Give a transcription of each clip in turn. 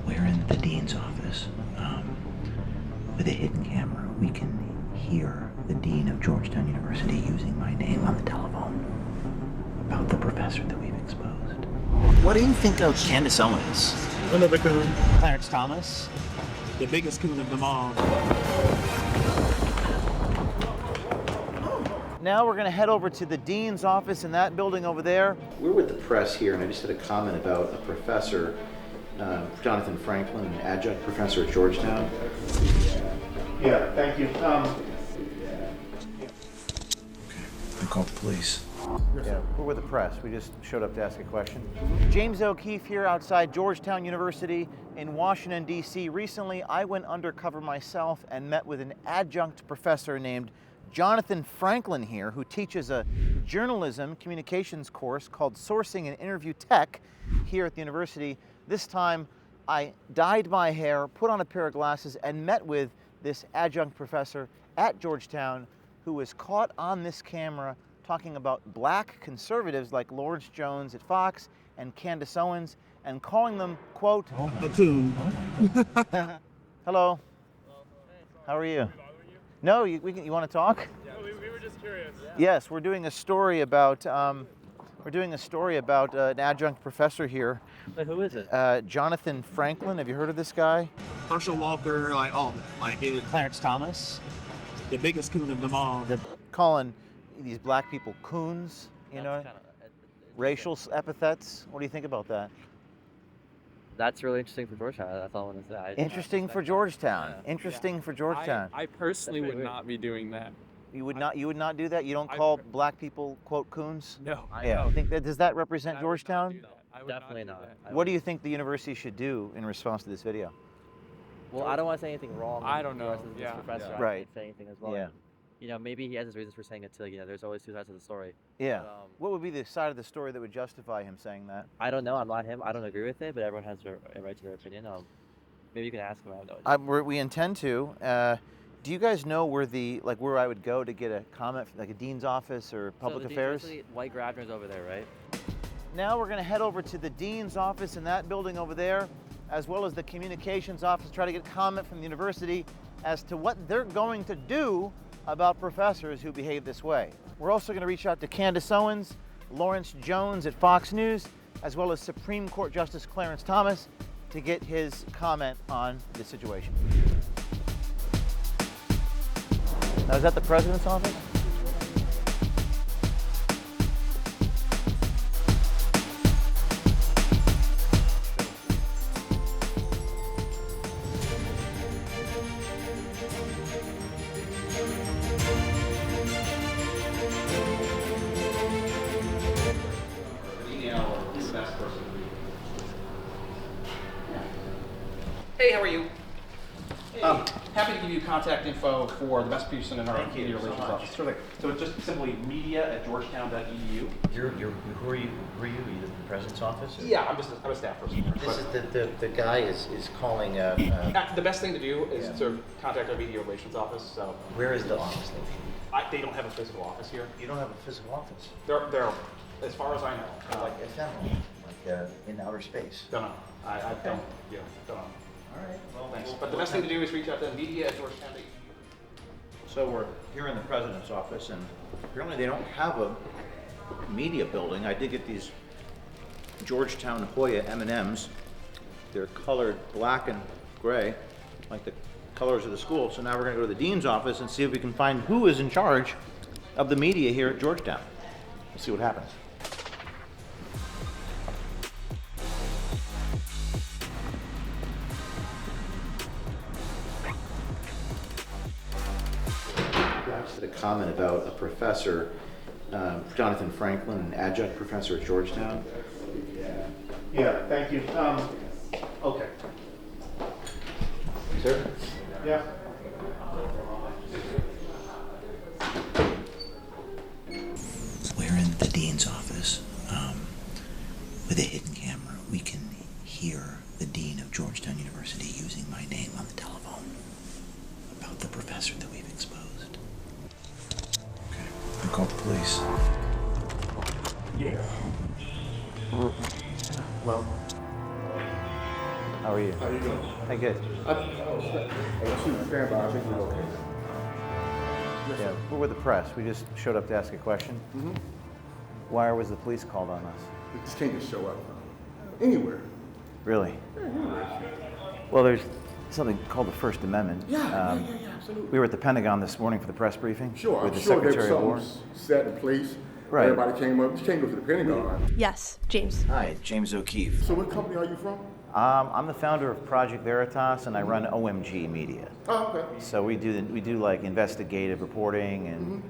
We're in the dean's office. With a hidden camera, we can hear the dean of Georgetown University using my name on the telephone about the professor that we've exposed. What do you think of Candace Owens? Another coon. Clarence Thomas? The biggest coon of them all. Now we're going to head over to the dean's office in that building over there. We're with the press here, and I just had a comment about a professor, Jonathan Franklin, an adjunct professor at Georgetown. Yeah, thank you. I called the police. Yeah, we're with the press. We just showed up to ask a question. James O'Keefe here outside Georgetown University in Washington, D.C. Recently, I went undercover myself and met with an adjunct professor named Jonathan Franklin here, who teaches a journalism communications course called Sourcing and Interview Tech here at the university. This time, I dyed my hair, put on a pair of glasses, and met with this adjunct professor at Georgetown who was caught on this camera talking about black conservatives like Lawrence Jones at Fox and Candace Owens and calling them, quote, A coon. hello. How are you? No, you want to talk? Yeah, we were just curious. Yes, we're doing a story about an adjunct professor here. Wait, who is it? Jonathan Franklin. Have you heard of this guy? Herschel Walker, Clarence Thomas. the biggest coon of them all. Calling these black people coons, you know, racial epithets. What do you think about that? That's really interesting for Georgetown. That's all I want to say. Interesting for Georgetown. Interesting for Georgetown. I personally would not be doing that. You would not do that? You don't call black people, quote, coons? No. Yeah. Does that represent Georgetown? Definitely not. What do you think the university should do in response to this video? Well, I don't want to say anything wrong. I don't know. This Yeah. professor. Yeah. I Right. can't say anything as well. Yeah. You know, maybe he has his reasons for saying it too. You know, there's always two sides of the story. Yeah. But, What would be the side of the story that would justify him saying that? I don't know. I'm not him. I don't agree with it, but everyone has a right to their opinion. Maybe you can ask him. I have no idea. We intend to. Do you guys know where I would go to get a comment, like a dean's office or public So the affairs? Dean's basically White Grabner's over there, right? Now we're going to head over to the dean's office in that building over there, as well as the communications office, try to get comment from the university as to what they're going to do about professors who behave this way. We're also going to reach out to Candace Owens, Lawrence Jones at Fox News, as well as Supreme Court Justice Clarence Thomas to get his comment on the situation. Now, is that the president's office? Hey, how are you? Happy to give you contact info for the best person in our media relations office. Sure thing. So it's just simply media@georgetown.edu. Who are you? Are you the president's office? Yeah, I'm a staff person here. This is the guy is calling. The best thing to do is to contact our media relations office. So Where is the office located? they don't have a physical office here. You don't have a physical office. They're as far as I know. Like ephemeral, like in outer space. Don't know. I don't. Yeah, don't know. All right. Well, Thanks. But the best thing to do is reach out to media@georgetown.edu. So we're here in the president's office, and apparently they don't have a media building. I did get these Georgetown Hoya M&Ms. They're colored black and gray, like the colors of the school. So now we're going to go to the dean's office and see if we can find who is in charge of the media here at Georgetown. Let's see what happens. I just had a comment about a professor, Jonathan Franklin, an adjunct professor at Georgetown. Yeah, thank you. Okay. Sir? Yeah. We're in the dean's office. With a hidden camera, we can hear the dean of Georgetown University using my name on the telephone about the professor that we've exposed. Okay, I called the police. Yeah. Well, How are you? How you doing? Hey, good. Hey, shoot, stand by. I think we're okay. Yeah, we're with the press. We just showed up to ask a question. Why was the police called on us? We just can't just show up anywhere. Really? Yeah, anywhere. Well, there's something called the First Amendment. Yeah, absolutely. We were at the Pentagon this morning for the press briefing Sure, with I'm the sure there Secretary of War. was something set in place. Right. Everybody came up. Just can't go to the Pentagon. Yes, James. Hi, James O'Keefe. So what company are you from? I'm the founder of Project Veritas, and I run OMG Media. Oh, okay. So we do like investigative reporting, and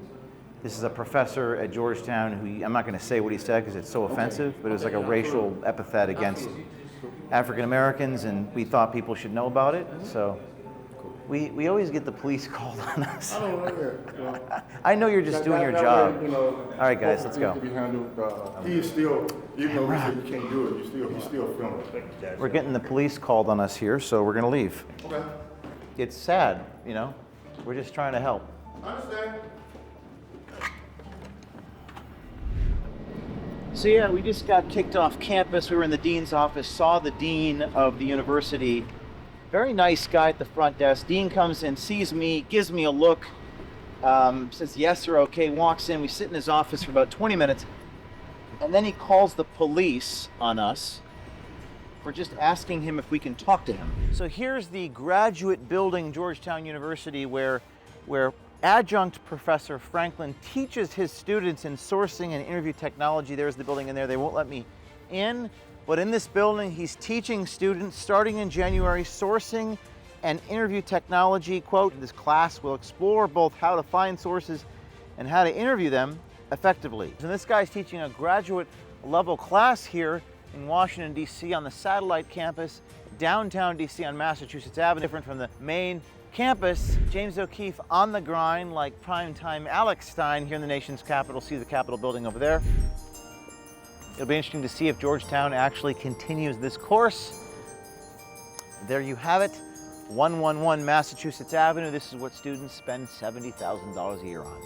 this is a professor at Georgetown who, I'm not going to say what he said because it's so offensive, but it was like a racial epithet against African Americans, and we thought people should know about it. So we always get the police called on us. I don't know that. Well, I know you're just doing your that job. way, All right, guys, let's go. To be handled. He is still, even though we said you can't do it, he's still filming. We're getting the police called on us here, so we're going to leave. Okay. It's sad, you know. We're just trying to help. I understand. So yeah, we just got kicked off campus. We were in the dean's office, saw the dean of the university. Very nice guy at the front desk. Dean comes in, sees me, gives me a look, says yes or okay, walks in. We sit in his office for about 20 minutes, and then he calls the police on us for just asking him if we can talk to him. So here's the graduate building, Georgetown University, where adjunct Professor Franklin teaches his students in sourcing and interview technology. There's the building in there. They won't let me in. But in this building, he's teaching students starting in January sourcing and interview technology. Quote, this class will explore both how to find sources and how to interview them effectively. And this guy's teaching a graduate level class here in Washington, D.C. on the satellite campus, downtown D.C. on Massachusetts Avenue, different from the main campus. James O'Keefe on the grind like primetime Alex Stein here in the nation's capital. See the Capitol building over there. It'll be interesting to see if Georgetown actually continues this course. There you have it, 111 Massachusetts Avenue. This is what students spend $70,000 a year on.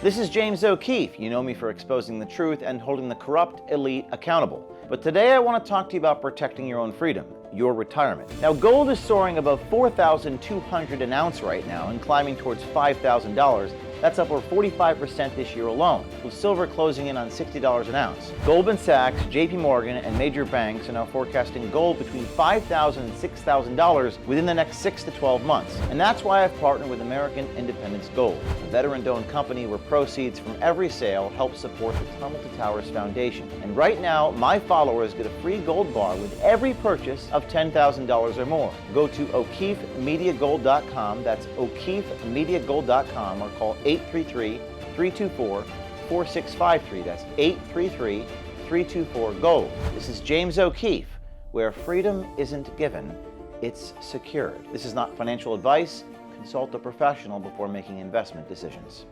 This is James O'Keefe. You know me for exposing the truth and holding the corrupt elite accountable. But today I want to talk to you about protecting your own freedom, your retirement. Now, gold is soaring above $4,200 an ounce right now and climbing towards $5,000. That's up over 45% this year alone, with silver closing in on $60 an ounce. Goldman Sachs, JP Morgan, and major banks are now forecasting gold between $5,000 and $6,000 within the next 6 to 12 months. And that's why I've partnered with American Independence Gold, a veteran-owned company where proceeds from every sale help support the Tunnel to Towers Foundation. And right now, my followers get a free gold bar with every purchase of $10,000 or more. Go to O'KeefeMediaGold.com, that's O'KeefeMediaGold.com, or call 833-324-4653. That's 833-324-GOLD. This is James O'Keefe, where freedom isn't given, it's secured. This is not financial advice. Consult a professional before making investment decisions.